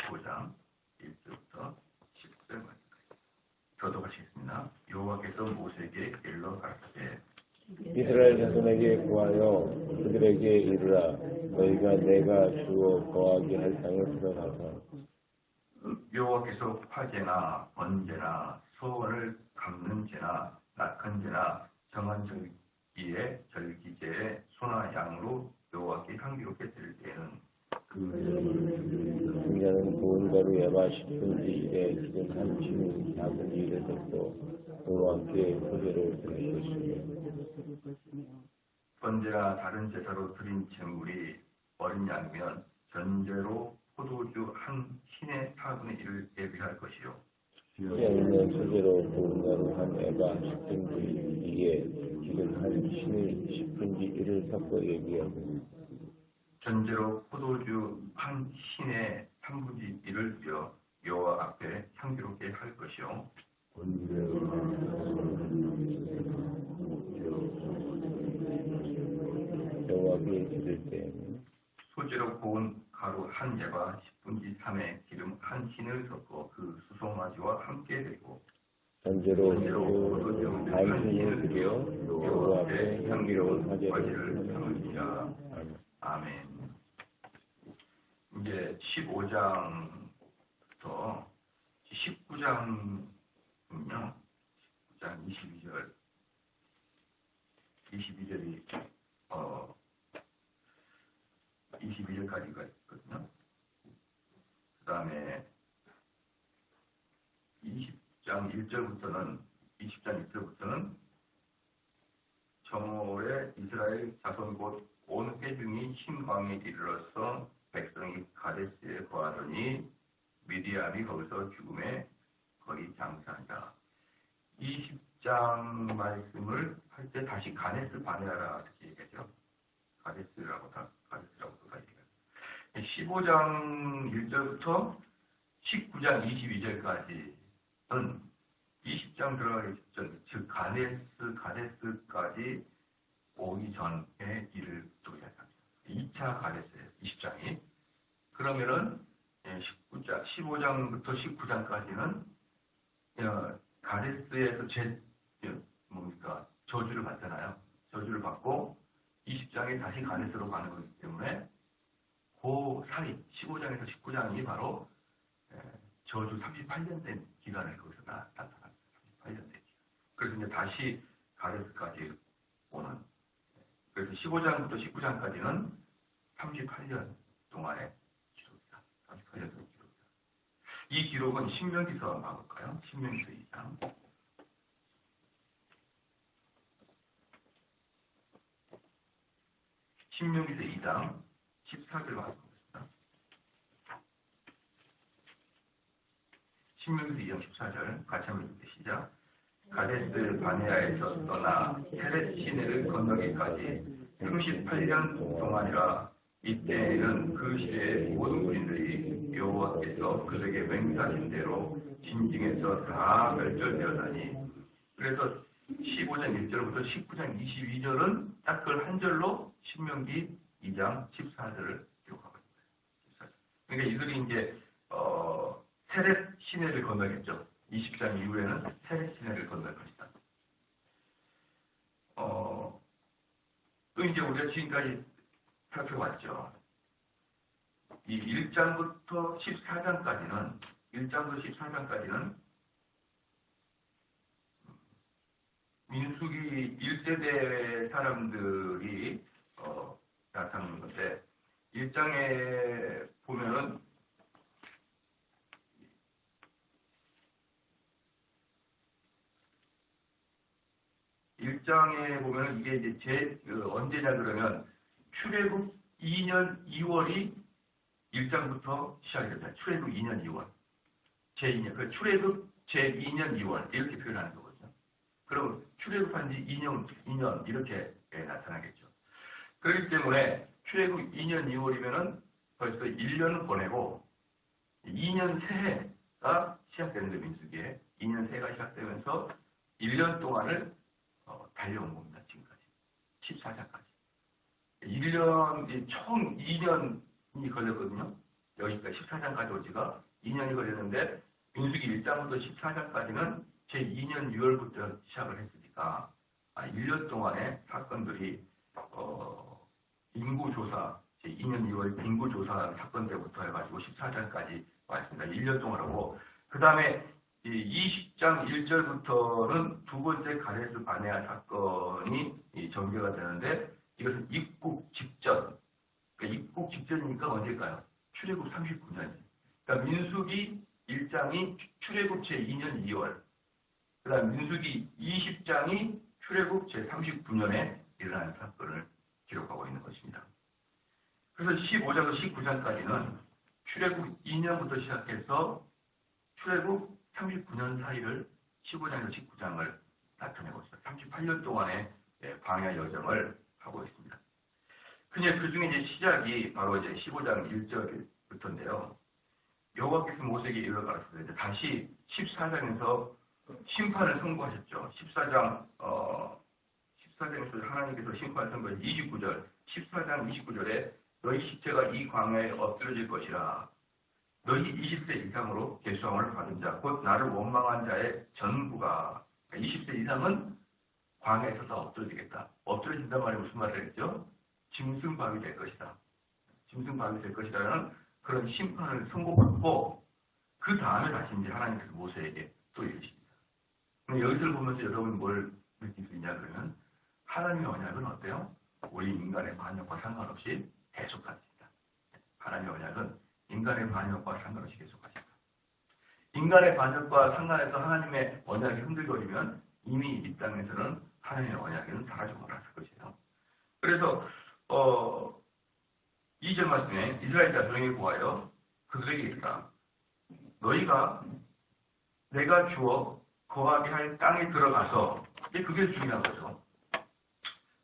15장 1절부터 10절 말씀까지 교독하시겠습니다. 여호와께서 모세에게 일러 가라사대 이스라엘 자손에게 구하여 그들에게 이르라. 너희가 내가 주어 거하게 할 땅을 들어가서 여호와께서 화제나 번제나 소원을 갚는 제나 낙한 제나 정한 절기에 절기제에 소나 양으로 여호와께 향기롭게 드릴 때에는 승자는 고운 가루 에바 10분의 1에 기름 한 치는 4분의 1을 섞고 여호와께 소제로 드릴 것이며 번제나 다른 제사로 드린 제물이 어린 양이면 전제로 포도주 한 신의 4분의 1을 예비할 것이요 수양이면 소제로 고운 가루 한 에바 10분의 2에 기름 한 신의 10분의 1을 섞어 예비하고 전제로 포도주 한 신의 3분의 1을 비어 여호와 앞에 향기롭게 할 것이요 여호와께 드릴 때에는 소재로 고운 가루 한 예바 10분의 3에 기름 한 신을 섞어 그 수송아지와 함께 되고 전제로 포도주 한 신을 드려 여호와 앞에 향기로운 화제를 삼으리라. 아멘. 이제 15장부터 19장은요, 19장 22절이 22절까지가 있거든요. 그 다음에 20장 1절부터는 정오에 이스라엘 자손 곧 온 회중이 신광에 이르러서 백성이 가데스에 거하더니 미디암이 거기서 죽음에 거기 장사한다. 20장 말씀을 할 때 다시 가데스 바네아라 이렇게 얘기하죠. 가데스라고 다 얘기해요. 15장 1절부터 19장 22절까지는 20장 들어가기 전, 즉 가데스까지 오기 전의 일을 또 이야기합니다. 2차 가데스예요. 20장이. 그러면은 15장부터 19장까지는 가데스에서 저주를 받잖아요. 저주를 받고 20장이 다시 가데스로 가는 거기 때문에 그 사이 15장에서 19장이 바로 저주 38년 된 기간을 거기서 나타납니다. 38년 된 기간. 그래서 이제 다시 가데스까지 오는. 그래서 15장부터 19장까지는 38년 동안의 기록이다. 38년 동안의 기록이다. 이 기록은 신명기서 한번 봐볼까요? 신명기서 2장. 신명기서 2장 14절 말씀하겠습니다. 신명기서 2장 14절 같이 한번 읽게 시작. 가데스 바네아에서 떠나 헤렛 시내를 건너기까지 38년 동안이라. 이때에는 그 시대의 모든 군인들이 여호와께서 그들에게 맹세하신 대로 진징에서 다 멸절되었나니. 그래서 15장 1절부터 19장 22절은 딱 그걸 한 절로 신명기 2장 14절을 기록하고 있습니다. 그러니까 이들이 이제 세렛 시내를 건너겠죠. 20장 이후에는 세렛 시내를 건널 것이다. 또 이제 우리가 지금까지 살펴봤죠. 이 1장부터 14장까지는 민수기 1세대 사람들이 나타나는 건데 1장에 보면은 이게 이제 언제냐 그러면 출애굽 2년 2월이 1장부터 시작이 됩니다. 출애굽 2년 2월. 제2년. 출애굽 제2년 2월. 이렇게 표현하는 거거든요. 그럼 출애굽한 지 2년 이렇게 나타나겠죠. 그렇기 때문에 출애굽 2년 2월이면은 벌써 1년을 보내고 2년 새해가 시작되는 거예요. 민수기에. 2년 새해가 시작되면서 1년 동안을 달려온 겁니다. 지금까지. 14장까지. 1년, 총 2년이 걸렸거든요. 여기까지 14장까지 오지가 2년이 걸렸는데 민수기 1장부터 14장까지는 제2년 6월부터 시작을 했으니까 1년 동안의 사건들이 인구조사 제2년 2월 인구조사 사건 때부터 해가지고 14장까지 와 있습니다. 1년 동안 하고 그 다음에 20장 1절부터는 두 번째 가데스 바네아 사건이 전개가 되는데 이것은 입국 직전 그러니까 입국 직전이니까 언제일까요? 출애굽 39년. 그러니까 민수기 1장이 출애굽 제2년 2월. 그 다음 민수기 20장이 출애굽 제39년에 일어난 사건을 기록하고 있는 것입니다. 그래서 15장에서 19장까지는 출애굽 2년부터 시작해서 출애굽 39년 사이를 15장에서 19장을 나타내고 있습니다. 38년 동안의 광야 여정을 하고 있습니다. 그 중에 이제 시작이 바로 이제 15장 1절부터인데요. 여호와께서 모세에게 이르러 가르치되 다시 14장에서 심판을 선고하셨죠. 14장에서 하나님께서 심판을 선고하신 29절, 14장 29절에 너희 시체가 이 광야에 엎드려질 것이라. 너희 20세 이상으로 계수함을 받은 자, 곧 나를 원망한 자의 전부가 20세 이상은 광야에서 다 엎드려지겠다. 엎드려진단 말이 무슨 말을 했죠? 짐승밥이 될 것이다. 짐승밥이 될 것이라는 그런 심판을 선고받고 그 다음에 다시 이제 하나님께서 모세에게 또 이르십니다. 여기서 보면서 여러분 뭘 느낄 수 있냐 그러면 하나님의 언약은 어때요? 우리 인간의 반역과 상관없이 계속하십니다. 하나님의 언약은 인간의 반역과 상관없이 계속하십니다. 인간의 반역과 상관해서 하나님의 언약이 흔들거리면 이미 이 땅에서는 하나님의 언약은 사라지고 말았을 것이에요. 그래서 2절 말씀에 이스라엘 자손에게 구하여 그들에게 이르라. 너희가 내가 주어 거하게 할 땅에 들어가서 그게 중요한 거죠.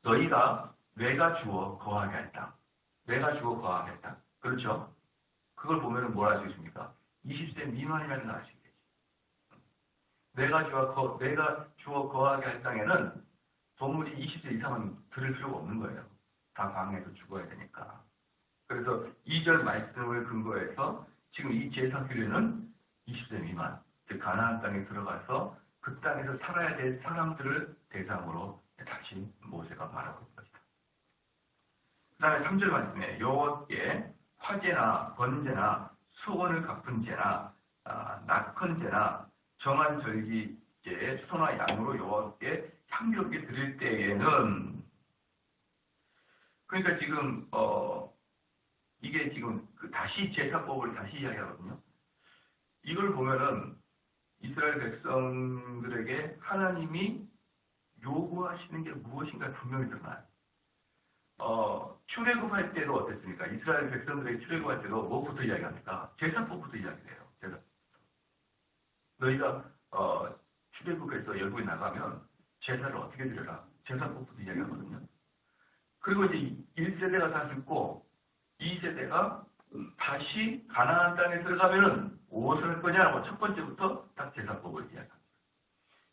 너희가 내가 주어 거하게 할 땅. 내가 주어 거하게 할 땅. 그렇죠? 그걸 보면 뭘 알 수 있습니까? 20세 미만이라는 걸 알 수 있겠지. 내가 주어 거하게 할 땅에는 동물이 20세 이상은 들을 필요가 없는 거예요. 다 광야에서 죽어야 되니까. 그래서 2절 말씀을 근거해서 지금 이 제사규례는 20세 미만, 즉 가나안 땅에 들어가서 그 땅에서 살아야 될 사람들을 대상으로 다시 모세가 말하고 있는 것이다. 그 다음에 3절 말씀에 여호와께 화제나 번제나 수건을 갚은 제나 낙헌제나 정한 절기제의 소나 양으로 여호와께 향기롭게 드릴 때에는 그러니까 지금 이게 지금 다시 제사법을 다시 이야기하거든요. 이걸 보면은 이스라엘 백성들에게 하나님이 요구하시는 게 무엇인가 분명히 드러나요. 출애굽할 때도 어땠습니까? 이스라엘 백성들에게 출애굽할 때도 무엇부터 이야기합니까? 제사법부터 이야기해요. 제사법. 너희가 출애굽해서 열국에 나가면 제사를 어떻게 드려라? 제사법부터 이야기하거든요. 그리고 이제 1세대가 다 죽고 2세대가 다시 가나안 땅에 들어가면은 무엇을 할 거냐라고 첫 번째부터 딱 제사법을 이야기합니다.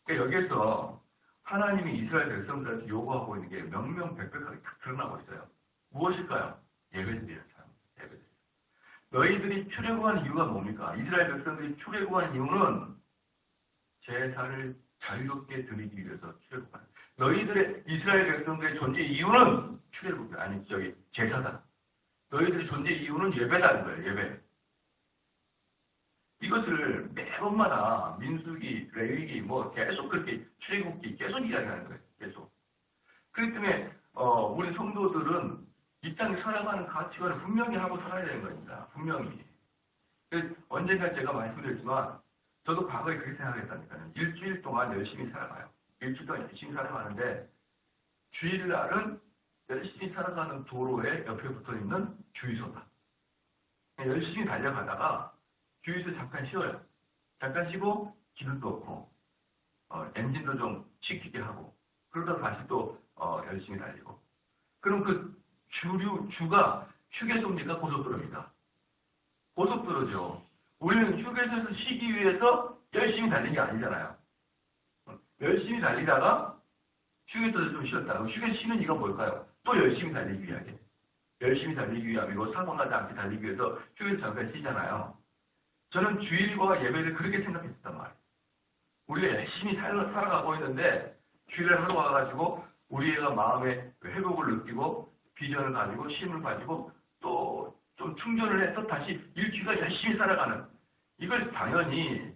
그러니까 여기에서 하나님이 이스라엘 백성들한테 요구하고 있는 게 명명백백하게 딱 드러나고 있어요. 무엇일까요? 예배드리는 사람, 예배드리는. 너희들이 출애굽하는 이유가 뭡니까? 이스라엘 백성들이 출애굽하는 이유는 제사를 자유롭게 드리기 위해서 출애굽하는. 너희들의 이스라엘 백성들의 존재 이유는 출애굽이 아니 제사다. 너희들의 존재 이유는 예배다는 거예요. 예배. 이것을 매번마다 민수기, 레위기 계속 그렇게 출애굽기 계속 이야기하는 거예요. 계속. 그렇기 때문에 우리 성도들은 이 땅에 살아가는 가치관을 분명히 하고 살아야 되는 겁니다. 분명히. 언젠가 제가 말씀드렸지만 저도 과거에 그렇게 생각했다니까요. 일주일 동안 열심히 살아가요. 일주일 동안 열심히 살아가는데 주일날은 열심히 살아가는 도로에 옆에 붙어있는 주유소다. 열심히 달려가다가 주유소 잠깐 쉬어요. 잠깐 쉬고 기름도 넣고 엔진도 좀 치키게 하고 그러다가 다시 또 열심히 달리고 그럼 그 주가 휴게소입니까? 고속도로입니까? 고속도로죠. 우리는 휴게소에서 쉬기 위해서 열심히 달린 게 아니잖아요. 열심히 달리다가 휴게소에서 좀 쉬었다. 휴게소 쉬는 이유가 뭘까요? 또 열심히 달리기 위하게. 열심히 달리기 위함이고 사고 나지 않게 달리기 위해서 휴일 잠깐 쉬잖아요. 저는 주일과 예배를 그렇게 생각했단 말이에요. 우리가 열심히 살아가고 있는데 주일을 하러 와가지고 우리 애가 마음에 회복을 느끼고 비전을 가지고 힘을 가지고 또 좀 충전을 해서 다시 일주일간 열심히 살아가는 이걸 당연히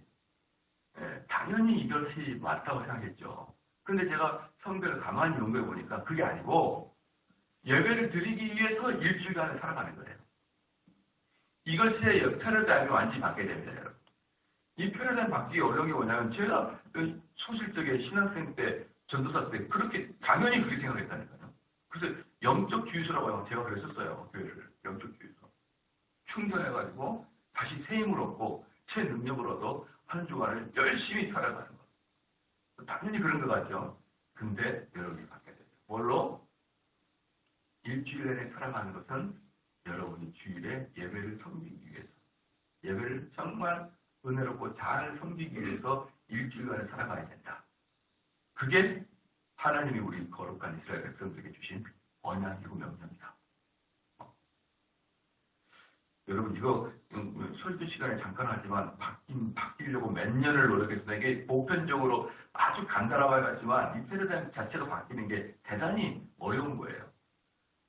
이것이 맞다고 생각했죠. 그런데 제가 성경을 가만히 연구해 보니까 그게 아니고 예배를 드리기 위해서 일주일간을 살아가는 거예요. 이것의 패러다임이 완전히 바뀌게 됩니다, 여러분. 이 패러다임 바뀌기 어려운 게 뭐냐면 제가 소실적인 신학생 때, 전도사 때 그렇게 당연히 그렇게 생각했다니까요. 그래서 영적 주유소라고 제가 그랬었어요. 교회를. 영적 주유소. 충전해가지고 다시 새 힘을 얻고 새 능력을 얻어 한 주간을 열심히 살아가는 것. 당연히 그런 것 같죠. 근데 여러분이 바뀌어야 돼요. 뭘로? 일주일 내내 살아가는 것은 여러분이 주일에 예배를 섬기기 위해서, 예배를 정말 은혜롭고 잘 섬기기 위해서 일주일간을 살아가야 된다. 그게 하나님이 우리 거룩한 이스라엘 백성들에게 주신 언약이고 명령이다. 여러분 이거 설교 시간에 잠깐 하지만 바뀌려고 몇 년을 노력했으나 이게 보편적으로 아주 간단한 말 같지만 이 패러다임 자체가 바뀌는 게 대단히 어려운 거예요.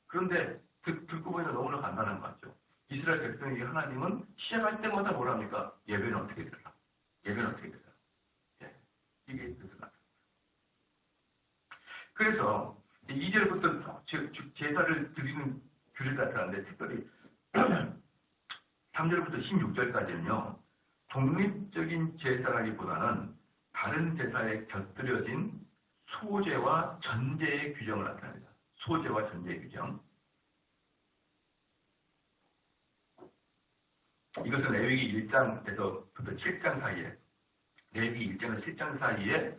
그런데 듣고 보니까 너무나 간단한 것 같죠. 이스라엘 백성에게 하나님은 시작할 때마다 뭐랍니까? 예배는 어떻게 드려라? 예배는 어떻게 드려라? 예, 이게 뜻을 나타납니다. 그래서 2절부터 제사를 드리는 규례가 나타나는데 특별히 3절부터 16절까지는요. 독립적인 제사라기보다는 다른 제사에 곁들여진 소제와 전제의 규정을 나타냅니다. 소제와 전제의 규정. 이것은 레위기 1장에서부터 7장 사이에, 레위기 1장에서 7장 사이에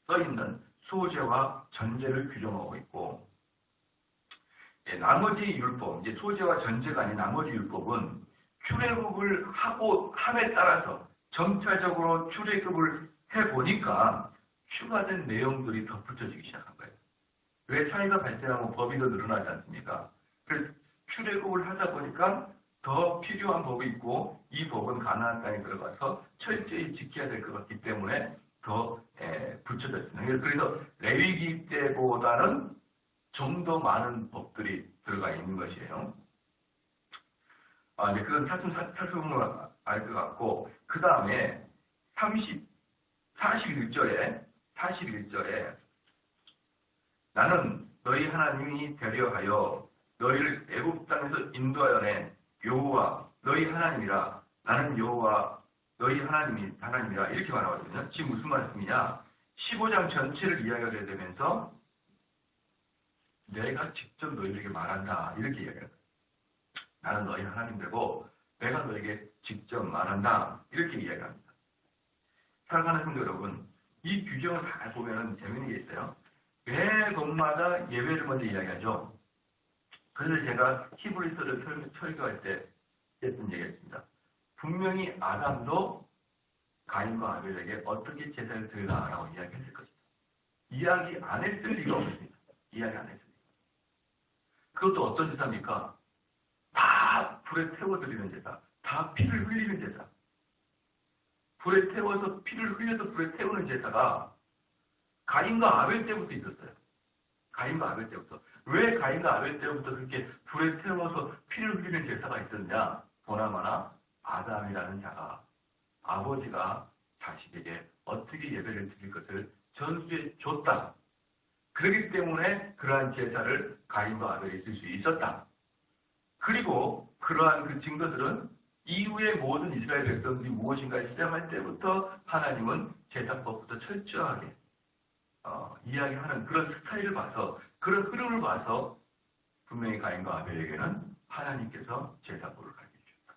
써있는 소제와 전제를 규정하고 있고, 나머지 율법, 이제 소제와 전제가 아닌 나머지 율법은 출애굽을 하고 함에 따라서 점차적으로 출애굽을 해보니까 추가된 내용들이 덧붙여지기 시작한 거예요. 왜 차이가 발생하면 법이 더 늘어나지 않습니까? 그래서 출애굽을 하다 보니까 더 필요한 법이 있고 이 법은 가나안 땅에 들어가서 철저히 지켜야 될 것 같기 때문에 더 붙여졌습니다. 그래서 레위기 때보다는 좀 더 많은 법들이 들어가 있는 것이에요. 이제 그건 살펴보면 알 것 같고, 그 다음에 41절에 나는 너희 하나님이 되려하여 너희를 애굽 땅에서 인도하여 낸 여호와 너희 하나님이라. 나는 여호와 너희 하나님이라 이렇게 말하거든요. 지금 무슨 말씀이냐? 15장 전체를 이야기하게 되면서 내가 직접 너희에게 말한다 이렇게 이야기해요. 나는 너희 하나님 되고 내가 너에게 직접 말한다 이렇게 이야기합니다. 사랑하는 성도 여러분, 이 규정을 잘 보면 재미있는 게 있어요. 매 법마다 예배를 먼저 이야기하죠. 그래서 제가 히브리서를 설교할 때 했던 얘기였습니다. 분명히 아담도 가인과 아벨에게 어떻게 제사를 드리라라고 이야기했을 것이다. 이야기 안 했을 리가 없습니다. 이야기 안 했을 리가. 그것도 어떤 제사입니까? 다 불에 태워드리는 제사. 다 피를 흘리는 제사. 불에 태워서 피를 흘려서 불에 태우는 제사가 가인과 아벨 때부터 있었어요. 가인과 아벨 때부터. 왜 가인과 아벨 때부터 그렇게 불에 태워서 피를 흘리는 제사가 있었냐? 보나마나 아담이라는 자가 아버지가 자식에게 어떻게 예배를 드릴 것을 전수해 줬다. 그렇기 때문에 그러한 제사를 가인과 아벨이 있을 수 있었다. 그리고 그러한 그 증거들은 이후의 모든 이스라엘 백성들이 무엇인가 시작할 때부터 하나님은 제사법부터 철저하게 이야기하는 그런 스타일을 봐서, 그런 흐름을 봐서 분명히 가인과 아벨에게는 하나님께서 제사법을 가르쳐 주셨다.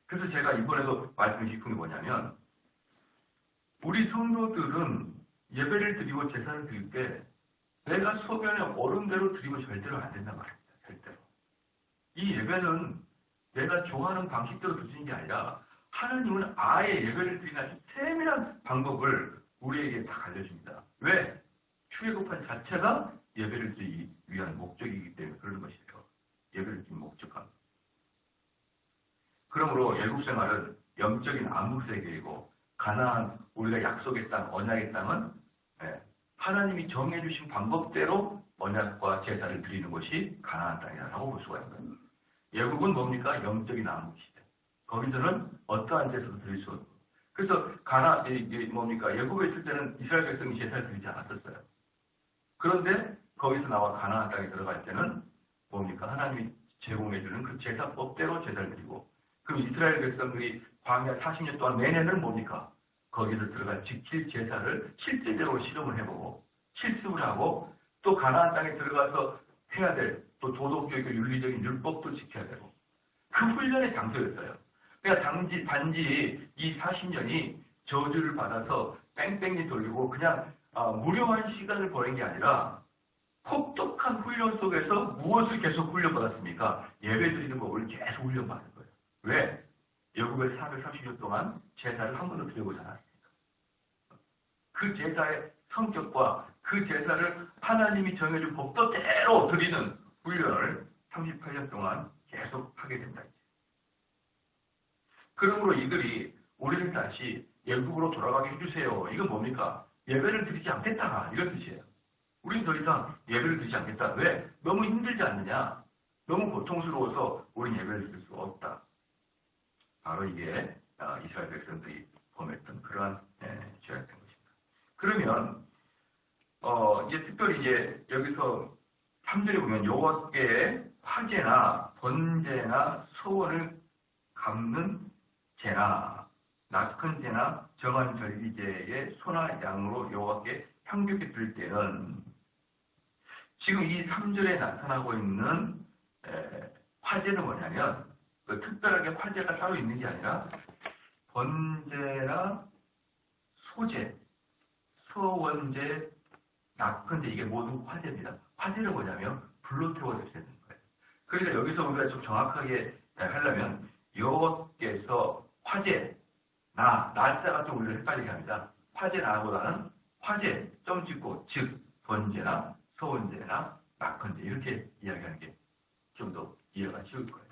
그래서 제가 이번에도 말씀을 깊은 게 뭐냐면, 우리 성도들은 예배를 드리고 제사를 드릴 때 내가 소변에 오른 대로 드리고 절대로 안 된단 말입니다. 절대로. 이 예배는 내가 좋아하는 방식대로 드리는 게 아니라 하나님은 아예 예배를 드리는 아주 세밀한 방법을 우리에게 다 알려줍니다. 왜? 출애굽한 자체가 예배를 드리기 위한 목적이기 때문에 그러는 것이죠. 예배를 드리는 목적합니다. 그러므로 애국 생활은 영적인 암흑 세계이고 가나안 우리가 약속의 땅, 언약의 땅은 하나님이 정해주신 방법대로 언약과 제사를 드리는 것이 가나안 땅이라고 볼 수가 있는 거예요. 애국은 뭡니까? 영적인 암흑 시대. 거기서는 어떠한 제사도 드릴 수 없고. 그래서 뭡니까? 애국에 있을 때는 이스라엘 백성이 제사를 드리지 않았었어요. 그런데 거기서 나와 가나안 땅에 들어갈 때는 뭡니까? 하나님이 제공해주는 그 제사법대로 제사를 드리고, 그럼 이스라엘 백성들이 광야 40년 동안 매년은 뭡니까? 거기서 들어갈 지킬 제사를 실제적으로 실험을 해보고 실습을 하고 또 가나안 땅에 들어가서 해야 될 또 도덕적이고 윤리적인 율법도 지켜야 되고 그 훈련의 장소였어요. 그러니까 단지 이 40년이 저주를 받아서 뺑뺑이 돌리고 그냥 무료한 시간을 보낸 게 아니라 혹독한 훈련 속에서 무엇을 계속 훈련받았습니까? 예배 드리는 법을 계속 훈련받은 거예요. 왜? 애국에서 430년 동안 제사를 한 번도 드려보지 않았습니까? 그 제사의 성격과 그 제사를 하나님이 정해준 법도대로 드리는 훈련을 38년 동안 계속 하게 된다. 그러므로 이들이 우리를 다시 애국으로 돌아가게 해주세요. 이건 뭡니까? 예배를 드리지 않겠다. 이런 뜻이에요. 우리는 더 이상 예배를 드리지 않겠다. 왜? 너무 힘들지 않느냐? 너무 고통스러워서 우리는 예배를 드릴 수가 없다. 바로 이게 이스라엘 백성들이 범했던 그러한 죄였던 것입니다. 그러면 이제 특별히 이제 여기서 3절에 보면 여호와께 화제나 번제나 소원을 갚는 제나 낮은 제나 정한 절기제의 소나 양으로 여호와께 향기롭게 드릴 때는 지금 이 3절에 나타나고 있는 화제는 뭐냐면 특별하게 화제가 따로 있는 게 아니라 번제나 소제, 소원제, 낙헌제 이게 모두 화제입니다. 화제는 뭐냐면 불로 태워져야 되는 거예요. 그러니까 여기서 우리가 좀 정확하게 하려면 여호와께서 화제, 날짜가 좀 우리를 헷갈리게 합니다. 화제 나보다는 화제, 점 찍고 즉 번제나 소원제나 낙헌제 이렇게 이야기하는 게 좀 더 이해가 쉬울 거예요.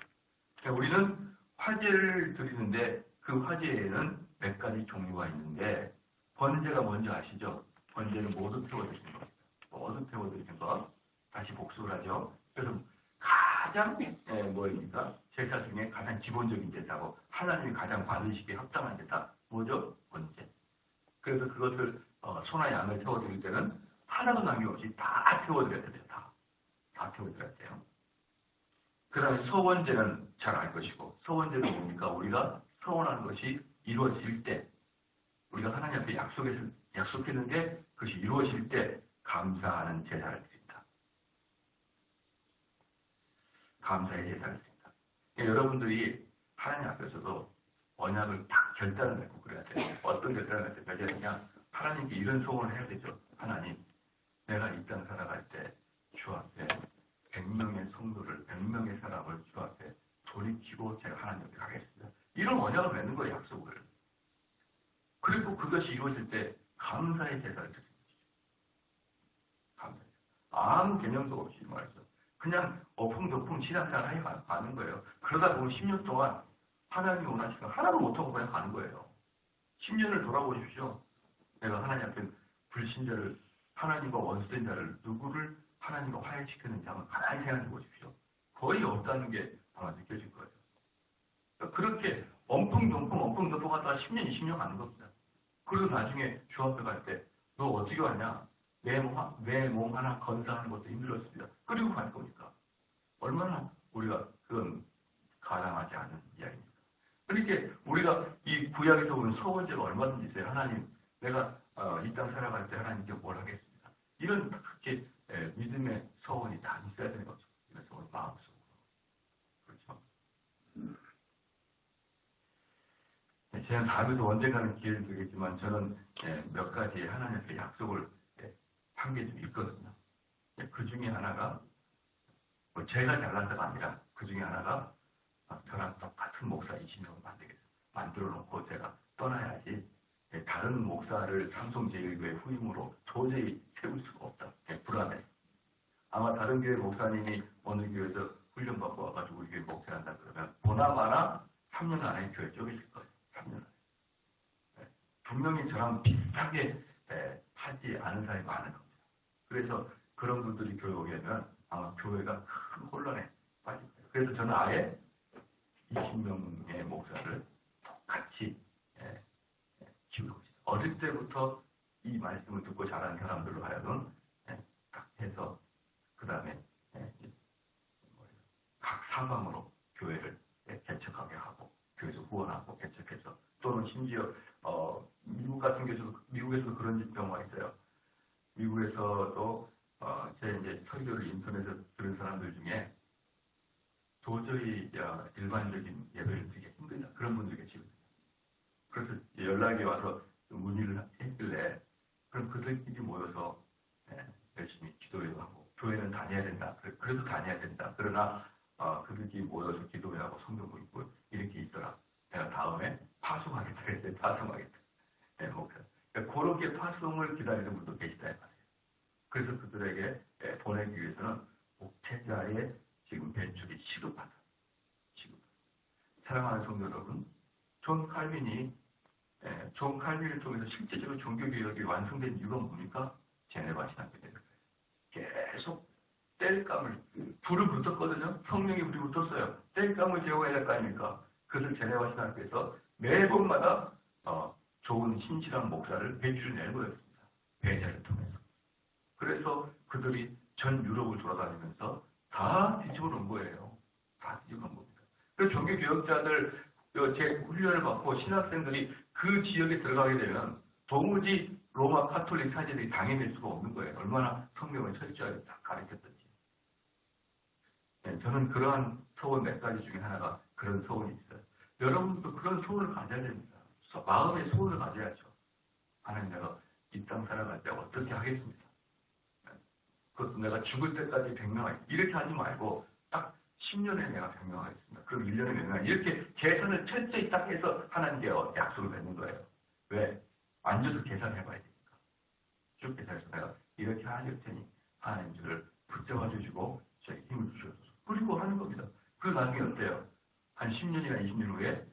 그러니까 우리는 화제를 드리는데 그 화제에는 몇 가지 종류가 있는데 번제가 뭔지 아시죠? 번제는 모두 태워드리는 겁니다. 모두 태워드리는 것. 다시 복습을 하죠. 그래서 가장 뭐입니까? 제사 중에 가장 기본적인 제사고 하나님이 가장 받으시기에 합당한 제사 뭐죠? 번제. 그래서 그것을 소나 양을 태워드릴 때는 하나도 남김없이 다 태워드려야 됩니다. 다 태워드려야 돼요. 그 다음에 서원제는 잘 알 것이고 서원제는 뭡니까? 우리가 서원하는 것이 이루어질 때 우리가 하나님 앞에 약속했는데 그것이 이루어질 때 감사하는 제사를 드립니다. 감사의 제사를 드립니다. 그러니까 여러분들이 하나님 앞에서도 언약을 딱 결단을 내고 그래야 돼요. 어떤 결단을 할 때 맺어야 하나님께 이런 소원을 해야 되죠. 하나님, 내가 이 땅 살아갈 때 주 앞에 100명의 성도를 100명의 사람을 주 앞에 돌이키고 제가 하나님 앞에 가겠습니다. 이런 언약을 맺는 거예요. 약속을. 그리고 그것이 이루어질 때 감사의 제사를 드리는 것이죠. 감사의 제사. 아무 개념도 없이 말이죠. 그냥 어풍저풍 신앙생활 하게 가는 거예요. 그러다 보면 10년 동안 하나님이 원하시는 거 하나도 못하고 그냥 가는 거예요. 10년을 돌아보십시오. 내가 하나님 앞에 불신자를 하나님과 원수된 자를 누구를 하나님과 화해시켰는지 한번 가만히 생각해 보십시오. 거의 없다는 게 아마 느껴질 거예요. 그렇게 엄풍동풍 하다가 10년, 20년 가는 겁니다. 그리고 나중에 주 앞에 갈 때 너 어떻게 왔냐? 내 몸 하나 건사하는 것도 힘들었습니다. 그리고 갈 겁니까? 얼마나 우리가 그건 가당하지 않은 이야기입니까? 그러니까 우리가 이 구약에서 보면 서원제가 얼마든지 있어요. 하나님, 내가 이 땅 살아갈 때 하나님께 뭘 하겠습니다. 이런 그렇게 믿음의 서원이 다 있어야 되는 거죠. 이런 서원 마음속으로. 그렇죠? 제가 다음에도 언젠가는 기회를 드리겠지만 저는 몇 가지 하나님께 약속을 한 게 좀 있거든요. 그 중에 하나가 뭐 제가 잘난다가 아니라 그 중에 하나가 저랑 똑같은 목사 20명을 만들어 놓고 제가 떠나야지 다른 목사를 삼성제일교회 후임으로 도저히 세울 수가 없다. 불안해. 아마 다른 교회 목사님이 어느 교회에서 훈련받고 있을 거예요. 3년 안에. 분명히 저랑 비슷하게 하지 않은 사람이 많은 겁니다. 그래서 그런 분들이 교회 오면 아마 교회가 큰 혼란에 빠질 거예요. 그래서 저는 아예 20명의 목사를 똑같이 키우고 있어요. 어릴 때부터 이 말씀을 듣고 자란 사람들로 하여금 딱 해서 그 다음에 각 사방으로 교회를 개척하게 하고 교회에서 후원하고 개척해서 또는 심지어 미국에서도 그런 경우가 있어요. 미국에서도 제 이제 설교를 인터넷에서 들은 사람들 중에 도저히 일반적인 예배를 드리기 힘들다 그런 분들이 계시거든요. 그래서 연락이 와서 문의를 했길래 그럼 그들끼리 모여서 열심히 기도해야 하고 교회는 다녀야 된다. 그래도 다녀야 된다. 그러나 그들끼리 모여서 기도해야 하고 성경 읽고 이렇게 있더라. 내가 다음에 파송하겠다 그랬어요. 파송하겠다. 그러니까 그렇게 파송을 기다리는 분도 계시다 말이에요. 그래서 그들에게 보내기 위해서는 목회자의 지금 배출이 시급하다. 사랑하는 성도 여러분, 존 칼빈을 통해서 실제적으로 종교개혁이 완성된 이유가 뭡니까? 제네바 신학교예요. 계속 땔감을 불을 붙었거든요. 성령이 불이 붙었어요. 땔감을 제거해야 될 거 아닙니까? 그래서 제네바 신학교에서 매번마다 좋은 신실한 목사를 배출해내는 거였습니다. 배제를 통해서. 그래서 그들이 전 유럽을 돌아다니면서 다 뒤집어 놓은 거예요. 다 뒤집어 놓은 겁니다. 그래서 종교개혁자들 제 훈련을 받고 신학생들이 그 지역에 들어가게 되면 도무지 로마 카톨릭 사제들이 당해낼 수가 없는 거예요. 얼마나 성경을 철저하게 다 가르쳤던지. 저는 그러한 소원 몇 가지 중에 하나가 그런 소원이 있어요. 여러분도 그런 소원을 가져야 됩니다. 마음의 소원을 가져야죠. 하나님 내가 이 땅 살아갈 때 어떻게 하겠습니다. 그것도 내가 죽을 때까지 100명 이렇게 하지 말고 딱 10년에 내가 100명 하겠습니다. 그럼 1년에 몇 명 이렇게 계산을 철저히 딱 해서 하나님께 약속을 맺는 거예요. 왜? 앉아서 계산해봐야 되니까. 쭉 계산해서 내가 이렇게 하실 테니 하나님 저를 붙잡아 주시고 저에게 힘을 주셔서 그리고 하는 겁니다. 그 나중에 어때요? 한 10년이나 20년 후에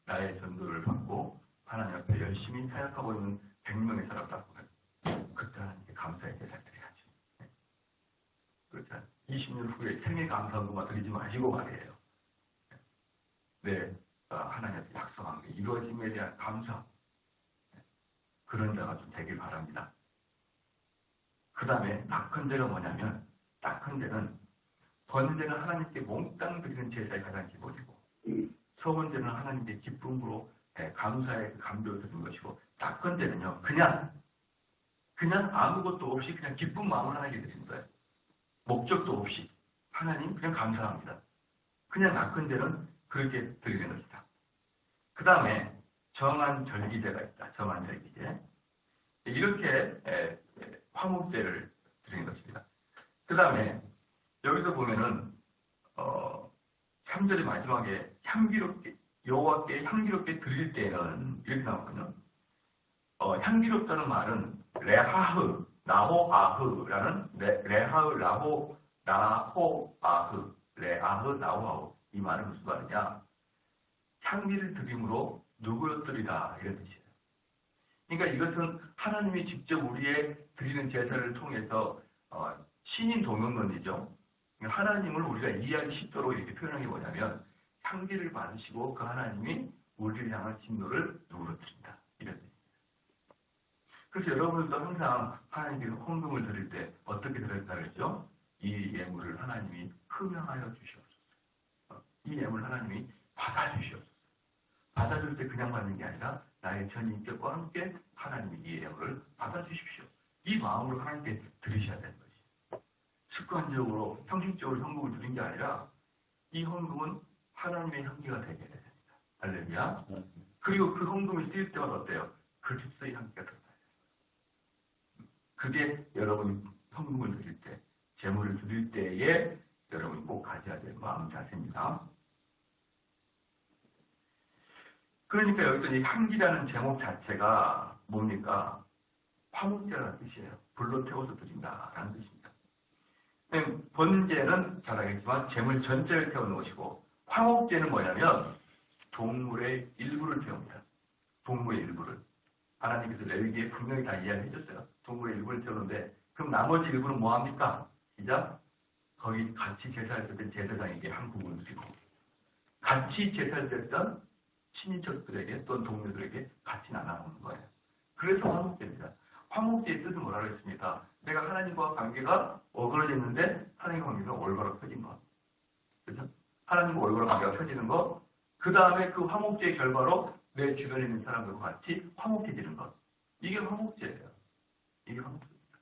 나의 전도를 받고 하나님 앞에 열심히 사역하고 있는 100명의 사람 딱 보면 그때 하나님께 감사의 제사를 드려야죠. 그렇죠. 20년 후에 생애 감사한것만 드리지 마시고 말이에요. 하나님한테 약속한 게 이루어짐에 대한 감사. 그런 자가 좀 되길 바랍니다. 그 다음에 낙헌제가 뭐냐면 낙헌제는 번제는 하나님께 몽땅 드리는 제사의 가장 기본이고 서원제는 하나님께 기쁨으로 감사의 감도를 드리는 것이고 낙헌제는요 그냥 아무것도 없이 그냥 기쁜 마음을 하나님께 드리는 거예요. 목적도 없이 하나님 그냥 감사합니다. 그냥 낙헌제는 그렇게 드리는 것이다. 그 다음에 정한 절기제가 있다. 정한 절기제. 이렇게 화목제를 드리는 것입니다. 그 다음에 여기서 보면은 3절의 마지막에 향기롭게 여호와께 향기롭게 드릴 때는 이렇게 나오거든요. 향기롭다는 말은 레하흐 나호 아흐라는 레하흐 나호 아흐 레아흐 나호 아흐 이 말은 무슨 말이냐? 향기를 드림으로 누구였더리라 이런 뜻이에요. 그러니까 이것은 하나님이 직접 우리의 드리는 제사를 통해서 신인 동명론이죠. 하나님을 우리가 이해하기 쉽도록 이렇게 표현한 게 뭐냐면 향기를 받으시고 그 하나님이 우리를 향한 진노를 누구로 드린다 이런 뜻입니다. 그래서 여러분들도 항상 하나님께 헌금을 드릴 때 어떻게 드렸다 그랬죠? 이 예물을 하나님이 흠양하여 주시옵소서. 이 예물을 하나님이 받아주시옵소서. 받아줄 때 그냥 받는 게 아니라 나의 전 인격과 함께 하나님이 이 예물을 받아주십시오. 이 마음으로 하나님께 드리셔야 되는 거지. 습관적으로 형식적으로 헌금을 드린 게 아니라 이 헌금은 하나님의 향기가 되게 해야 됩니다. 할렐루야. 그리고 그 헌금을 쓰일 때마다 어때요? 그리스도의 향기가 들어가야 돼요. 그게 여러분이 헌금을 드릴 때, 제물을 드릴 때에 여러분이 꼭 가져야 될 마음 자세입니다. 그러니까 여기서 이 향기라는 제목 자체가 뭡니까? 화목제라는 뜻이에요. 불로 태워서 드린다라는 뜻입니다. 번제는 잘 알겠지만 제물 전체를 태우는 것이고 화목제는 뭐냐면 동물의 일부를 태웁니다. 동물의 일부를. 하나님께서 레위기에 분명히 다 이야기해 줬어요. 동물의 일부를 태우는데 그럼 나머지 일부는 뭐합니까? 시작. 거기 같이 제사를 드렸던 제사장에게 한 부분을 드리고 같이 제사를 드렸던 친인척들에게 또는 동료들에게 같이 나눠먹는 거예요. 그래서 화목제입니다. 화목제의 뜻은 뭐라고 했습니까? 내가 하나님과 관계가 어그러졌는데 하나님과 관계가 올바로 펴진 것. 그렇죠? 하나님과 올바로 관계가 펴지는 것. 그 다음에 그 화목제의 결과로 내 주변에 있는 사람들과 같이 화목해지는 것. 이게 화목제예요. 이게 화목제입니다.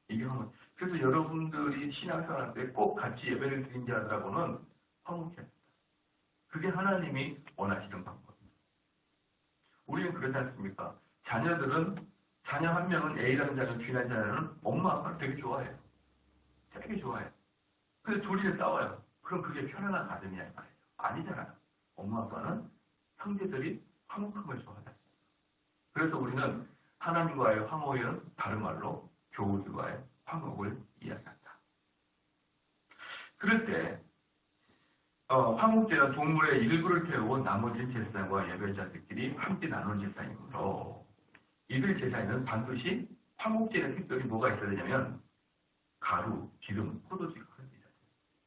이게 화목. 그래서 여러분들이 신앙생활 때 꼭 같이 예배를 드린 자들하고는 화목해야 합니다. 그게 하나님이 원하시는 방법입니다. 우리는 그렇지 않습니까? 자녀 한 명은 A라는 자녀는 B라는 자녀는 엄마 아빠를 되게 좋아해요. 되게 좋아해요. 근데 둘이 싸워요. 그럼 그게 편안한 가정이냐 이 말이에요. 아니잖아요. 엄마 아빠는 형제들이 화목한 걸 좋아하잖아요. 그래서 우리는 하나님과의 화목은 다른 말로 교우들과의 화목을 이야기한다. 그럴 때 화목제는 동물의 일부를 태우고 나머지는 제사장과 예배자들끼리 함께 나누는 제사이므로 이들 제사에는 반드시 화목제의 특별히 뭐가 있어야 되냐면 가루, 기름, 포도주가 있어야 돼요.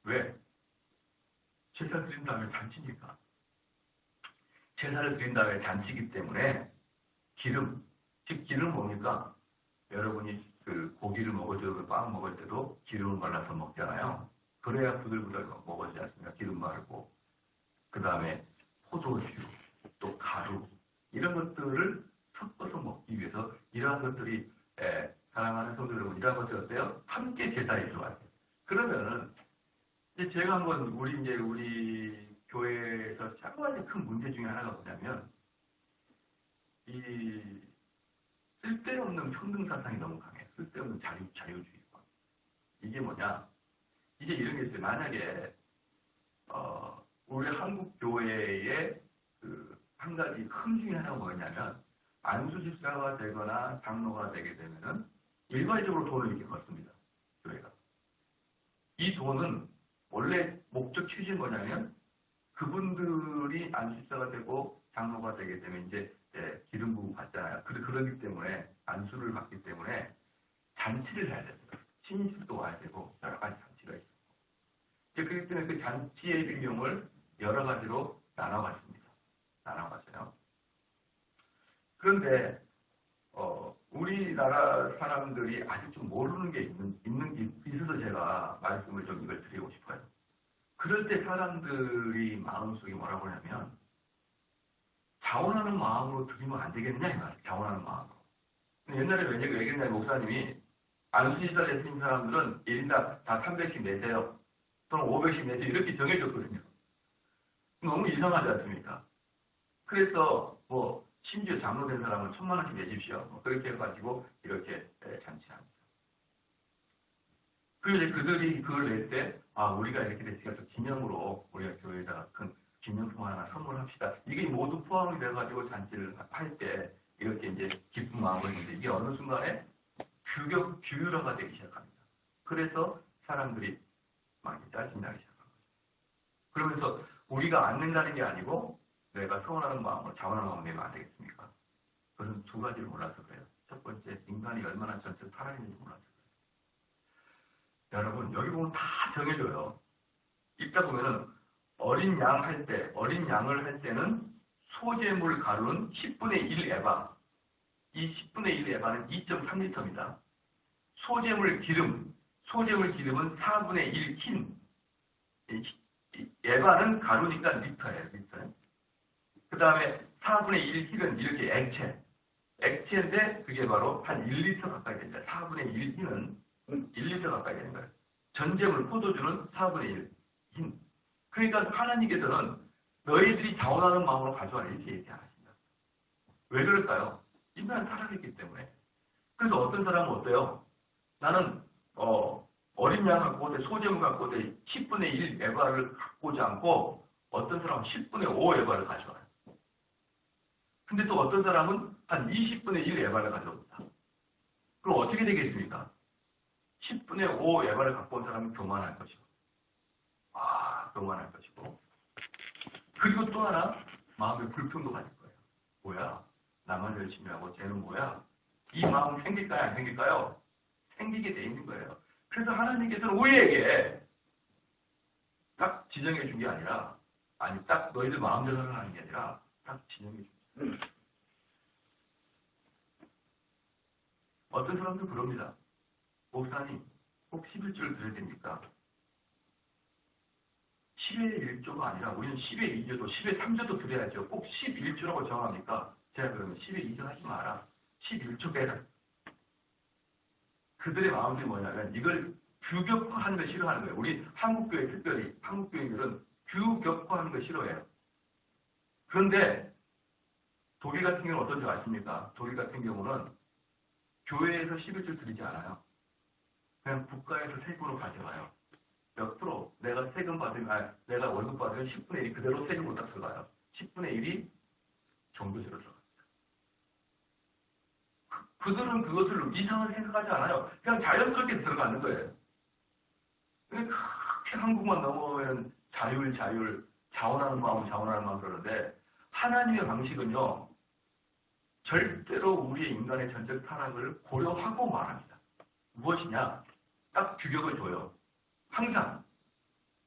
왜? 제사 드린 다음에 잔치니까. 제사를 드린 다음에 잔치이기 때문에 기름, 즉 기름은 뭡니까? 여러분이 그 고기를 먹을 때도 빵 먹을 때도 기름을 발라서 먹잖아요. 그래야 부들부들 먹어지지 않습니까? 기름 바르고 그 다음에 포도주, 또 가루 이런 것들을 섞어서 먹기 위해서 이러한 것들이 사랑하는 성도 여러분 이러한 것들이 어때요? 함께 제사에 들어가요. 그러면은 이제 제가 한번 우리 교회에서 한 가지 큰 문제 중에 하나가 뭐냐면 이 쓸데없는 평등 사상이 너무 강해요. 쓸데없는 자유주의권. 이게 뭐냐? 이제 이런 게 있어요. 만약에 우리 한국 교회의 그 한 가지 흠 중에 하나가 뭐냐면 안수 집사가 되거나 장로가 되게 되면은 일괄적으로 돈을 이렇게 걷습니다. 교회가. 이 돈은 원래 목적 취지는 뭐냐면 그분들이 안수 집사가 되고 장로가 되게 되면 이제 기름 부음 받잖아요. 그러기 때문에 안수를 받기 때문에 잔치를 해야 됩니다. 친인식도 와야 되고 여러 가지 잔치가 있어요. 그렇기 때문에 그 잔치의 비용을 여러 가지로 나눠갔습니다. 나눠갔어요. 그런데 우리나라 사람들이 아직 좀 모르는 게 있어서 제가 말씀을 좀 이걸 드리고 싶어요. 그럴 때 사람들이 마음속에 뭐라고 하냐면 자원하는 마음으로 드리면 안 되겠느냐 이 말이에요. 자원하는 마음으로. 옛날에 왜 그랬냐면 목사님이 안수시설 내신 사람들은 1인당 다 300씩 내세요. 또는 500씩 내세요. 이렇게 정해줬거든요. 너무 이상하지 않습니까? 그래서 심지어 장로된 사람은 1000만 원씩 내십시오. 그렇게 해가지고 이렇게 잔치합니다. 그리고 이제 그들이 그걸 낼 때 우리가 이렇게 됐으니까 또 기념으로 우리가 교회에다가 큰 기념품 하나 선물합시다. 이게 모두 포함이 돼가지고 잔치를 할 때 이렇게 이제 기쁜 마음을 주는데 이게 어느 순간에 규율화가 되기 시작합니다. 그래서 사람들이 많이 짜증나기 시작합니다. 그러면서 우리가 안 낸다는 게 아니고 내가 서운하는 마음으로 자원하는 마음을 내면 안 되겠습니까? 그것은 두 가지를 몰라서 그래요. 첫 번째, 인간이 얼마나 전체 살아있는지 몰라서 그래요. 여러분, 여기 보면 다 정해져요. 읽다 보면은 어린 양을 할 때는 소재물 가루는 10분의 1 에바. 이 10분의 1 에바는 2.3리터입니다. 소재물 기름은 4분의 1 흰. 에바는 가루니까 리터예요. 리터. 그 다음에 4분의 1 흰은 이렇게 액체인데 그게 바로 한 1리터 가까이 됩니다. 4분의 1 흰은 1리터 가까이 되는 거예요. 전제물 포도주는 4분의 1 흰. 그러니까 하나님께서는 너희들이 자원하는 마음으로 가져와라 이렇게 얘기 안 하신다. 왜 그럴까요? 인간은 타락했기 때문에. 그래서 어떤 사람은 어때요? 나는 어린 양 갖고 오되 소재물 갖고 오되 10분의 1 에바를 갖고 오지 않고 어떤 사람은 10분의 5 에바를 가져와요. 근데 또 어떤 사람은 한 20분의 1 에바를 가져옵니다. 그럼 어떻게 되겠습니까? 10분의 5 에바를 갖고 온 사람은 교만할 것이고 교만할 것이고 그리고 또 하나 마음의 불평도 가질 거예요. 뭐야? 나만 열심히 하고 쟤는 뭐야? 이 마음 생길까요? 안 생길까요? 생기게 돼 있는 거예요. 그래서 하나님께서는 우리에게 딱 지정해 준 게 아니라, 아니 딱 너희들 마음대로 하는 게 아니라 딱 지정해 준 거예요. 어떤 사람도 그럽니다. 목사님, 꼭 11조를 드려야 됩니까? 10의 1조가 아니라 우리는 10의 2조도 10의 3조도 드려야죠. 꼭 11조라고 정합니까? 제가 그러면 10의 2조 하지 마라. 11조 빼라. 그들의 마음이 뭐냐면 이걸 규격화하는 걸 싫어하는 거예요. 우리 한국교회 특별히 한국교인들은 규격화하는 걸 싫어해요. 그런데 독일 같은 경우는 어떤지 아십니까? 독일 같은 경우는 교회에서 11조 드리지 않아요. 그냥 국가에서 세금으로 가져가요. 몇 프로? 내가 세금 받으면, 내가 월급 받으면 10분의 1이 그대로 세금으로 딱 들어가요. 10분의 1이 종교세로 들어갑니다. 그들은 그것을 이상하게 생각하지 않아요. 그냥 자연스럽게 들어가는 거예요. 그렇게 한국만 넘어오면 자율, 자원하는 마음 그러는데, 하나님의 방식은요, 절대로 우리의 인간의 전적 타락을 고려하고 말합니다. 무엇이냐? 딱 규격을 줘요. 항상.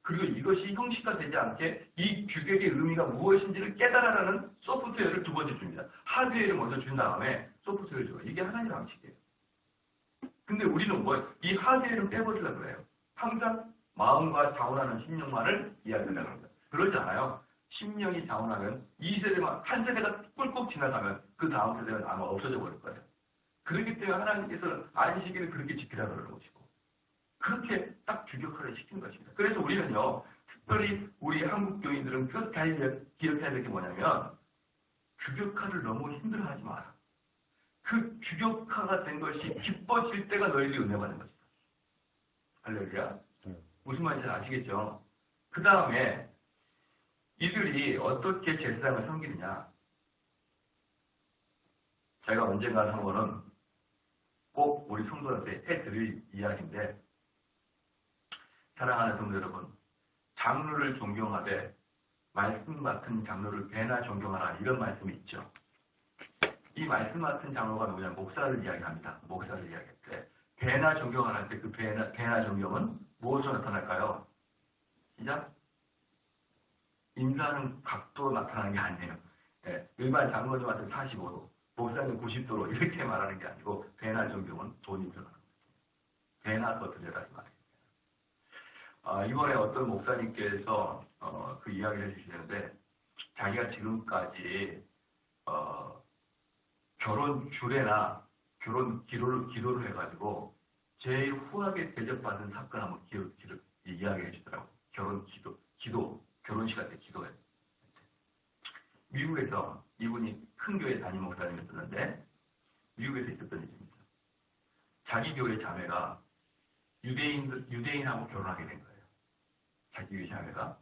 그리고 이것이 형식화되지 않게 이 규격의 의미가 무엇인지를 깨달아라는 소프트웨어를 두 번째 줍니다. 하드웨어를 먼저 준 다음에 소프트웨어를 줘요. 이게 하나님의 방식이에요. 근데 우리는 이 하드웨어를 빼버리려고 해요. 항상 마음과 자원하는 심령만을 이야기하려고 합니다. 그러지 않아요. 심령이 자원하면 한 세대가 꿀꺽 지나가면 그 다음 세대는 아마 없어져 버릴 거예요. 그렇기 때문에 하나님께서는 안식일을 그렇게 지키라고 그러는 것이고 그렇게 딱 규격화를 시키는 것입니다. 그래서 우리는요, 특별히 우리 한국 교인들은 그것 다 기억해야 될 게 뭐냐면 규격화를 너무 힘들어하지 마라. 그 규격화가 된 것이 기뻐질 때가 너희들이 은혜 받는 것이다. 할렐루야. 무슨 말인지 아시겠죠? 그 다음에 이들이 어떻게 제사장을 섬기느냐. 제가 언젠가 한 거는 꼭 우리 성도한테 해드릴 이야기인데, 사랑하는 성도 여러분, 장로를 존경하되 말씀 맡은 장로를 배나 존경하라, 이런 말씀이 있죠. 이 말씀 맡은 장로가 누구냐면 목사를 이야기합니다. 목사를 이야기할 때 배나 존경하라 할 때 그 배나 존경은 무엇으로 나타날까요? 시작. 인사하는 각도로 나타나는 게 아니에요. 예, 일반 장로님한테 45도, 목사님 90도로 이렇게 말하는 게 아니고 배나 존경은 돈이 들어가는 거예요. 배나 더 드려라 이 말이에요. 이번에 어떤 목사님께서 그 이야기를 해주시는데, 자기가 지금까지 결혼 주례나 결혼 기도를 해가지고 제일 후하게 대접받은 사건 한번 이야기해 주더라고요. 결혼식 할 때 기도해. 미국에서 이분이 큰 교회 담임 목사님이었는데 미국에서 있었던 일입니다. 자기 교회 자매가 유대인하고 결혼하게 된 거예요. 자기 교회 자매가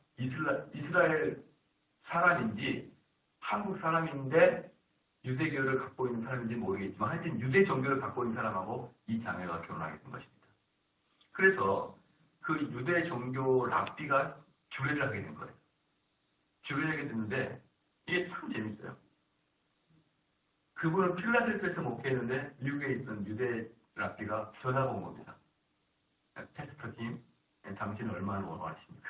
이스라엘 사람인지 한국 사람인데 유대교를 갖고 있는 사람인지 모르겠지만 하여튼 유대 종교를 갖고 있는 사람하고 이 자매가 결혼하게 된 것입니다. 그래서 그 유대 종교 랍비가 주례를 하게 된 거예요. 주례를 하게 됐는데 이게 참 재밌어요. 그분은 필라델피아에서 목회했는데 미국에 있던 유대 랍비가 전화가 온 겁니다. 패스터 팀, 당신은 얼마를 원하십니까?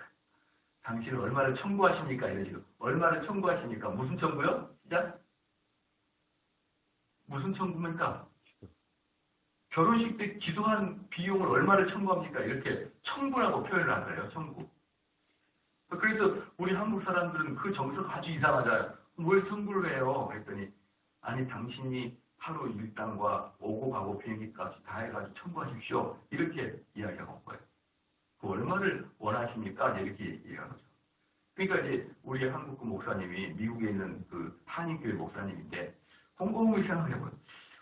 당신은 얼마를 청구하십니까? 이런 식으로. 얼마를 청구하십니까? 무슨 청구요? 시작. 무슨 청구입니까? 결혼식 때 기도한 비용을 얼마를 청구합니까? 이렇게 청구라고 표현을 한 거예요. 청구. 그래서 우리 한국 사람들은 그 정서가 아주 이상하잖아요. 뭘 청구를 해요? 그랬더니 아니 당신이 하루 일당과 오고 가고 비행기값이 다 해가지고 청구하십시오. 이렇게 이야기하고 온 거예요. 그 얼마를 원하십니까? 이렇게 얘기한 거죠. 그러니까 이제 우리 한국 목사님이 미국에 있는 그 한인교회 목사님인데 곰곰이 생각해보면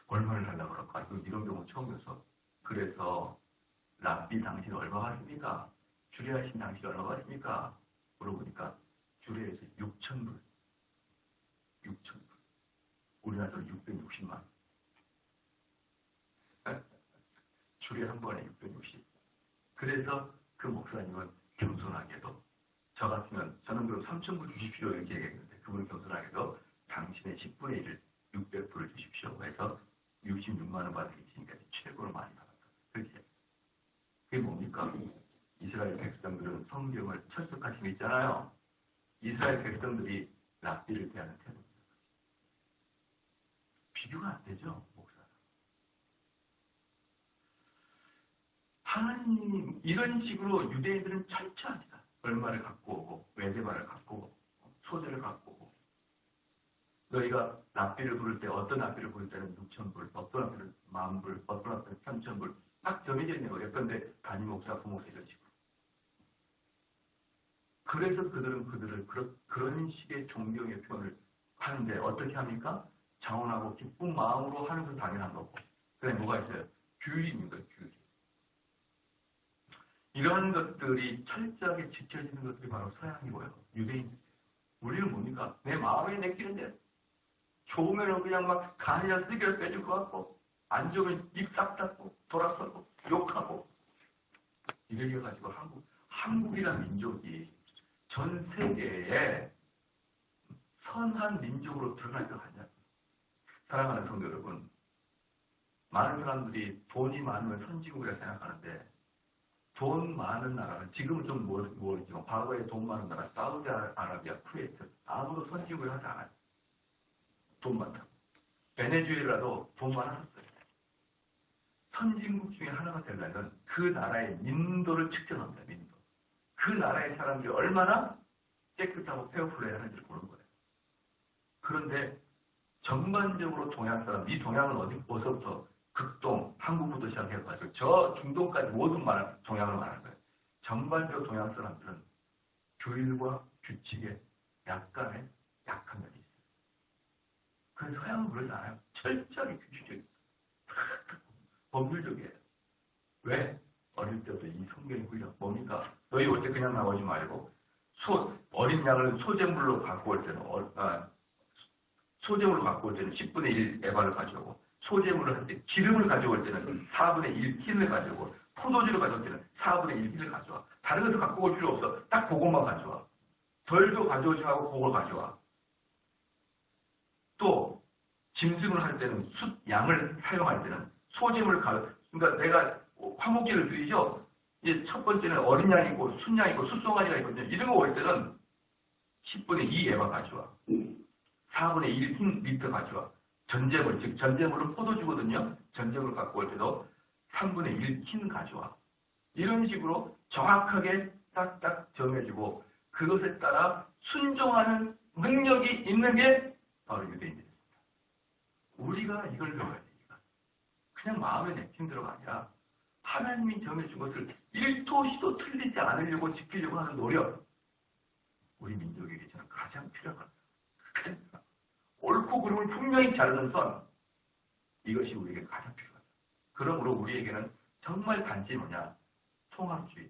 얼마를 달라고 그럴까? 이런 경우 처음이어서. 그래서 랍비 당신 얼마 받습니까? 주례하신 당신 얼마 받습니까? 물어보니까 주례에서 6,000불. 6,000불. 우리나라로 660만 원. 주례 한 번에 660. 그래서 그 목사님은 겸손하게도 저 같으면 저는 그럼 3,000불 주십시오 이렇게 얘기했는데 그분은 겸손하게도 당신의 10분의 1을 600불을 주십시오 해서 66만 원 받은 게 지금까지 최고로 많이 받았다. 그렇게. 그게 뭡니까? 이스라엘 백성들은 성경을 철석같이 믿잖아요. 이스라엘 백성들이 랍비를 대하는 태도입니다. 비교가 안 되죠, 목사. 하나님 이런 식으로 유대인들은 철저합니다. 얼마를 갖고 오고 외제말을 갖고 오고 소재를 갖고 오고 너희가 랍비를 부를 때 어떤 랍비를 부를 때는 6,000불, 어떤 랍비는 10,000불, 어떤 랍비는 3,000불 딱 정해져 있는 거예요. 예컨대 담임 목사, 부목사 이런 식으로. 그래서 그들은 그런 식의 존경의 표현을 하는데 어떻게 합니까? 자원하고 기쁜 마음으로 하는 건 당연한 거고. 그래 뭐가 있어요? 규율입니다. 규율. 이런 것들이 철저하게 지켜지는 것들이 바로 서양이고요. 유대인. 우리는 뭡니까? 내 마음에 내키는데 좋으면 그냥 막 간이나 쓰기를 빼줄 것 같고 안 좋으면 입 싹 닫고 돌아서고 욕하고 이래 가지고 한국이란 민족이 전 세계에 선한 민족으로 드러날 것 같냐? 사랑하는 성도 여러분, 많은 사람들이 돈이 많으면 선진국이라 생각하는데 돈 많은 나라는 지금은 좀 모르지만 과거에 돈 많은 나라 사우디아라비아, 쿠웨이트 아무도 선진국을 하지 않아요. 돈 많다고. 베네수엘라도 돈 많았었어요. 선진국 중에 하나가 되려면 그 나라의 민도를 측정합니다. 민도. 그 나라의 사람들이 얼마나 깨끗하고 페어플레이 하는지를 보는 거예요. 그런데 전반적으로 동양 사람, 이 동양은 어디서부터 극동, 한국부터 시작해가지고 저 중동까지 모든 동양을 말하는 거예요. 전반적으로 동양 사람들은 규율과 규칙에 약간의 약한 면이 있어요. 그래서 서양은 그러지 않아요. 철저하게 규칙적이에요. 법률적이에요. 왜? 어릴 때부터 이 성경의 훈련 뭡니까? 너희 올 때 그냥 나오지 말고 어린 양을 소재물로 갖고 올 때는 소재물로 갖고 올 때는 10분의 1 에바를 가져오고 소재물을 할 때 기름을 가져올 때는 4분의 1 흰을 가져오고 포도주를 가져올 때는 4분의 1 흰을 가져와. 다른 것을 갖고 올 필요 없어. 딱 그것만 가져와. 덜도 가져오지 말고 그걸 가져와. 또 짐승을 할 때는 양을 사용할 때는 소재물을 그러니까 내가 화목제를 드리죠. 이제 첫 번째는 어린 양이 있고 순양이 있고 숫송아지가 있거든요. 이런 거 올 때는 10분의 2 에바 가져와. 4분의 1 흰 리터 가져와. 전제물, 즉 전제물은 포도주거든요. 전제물을 갖고 올 때도 3분의 1 흰 가져와. 이런 식으로 정확하게 딱딱 정해지고 그것에 따라 순종하는 능력이 있는 게 바로 유대인들입니다. 우리가 이걸 배워야 되니까. 그냥 마음에 내킨 대로가 아니라 하나님이 정해준 것을 1토시도 틀리지 않으려고 지키려고 하는 노력. 우리 민족에게 저는 가장 필요한 옳고 그름을 분명히 자르는 선. 이것이 우리에게 가장 필요하다. 그러므로 우리에게는 정말 단지 뭐냐? 통합주의.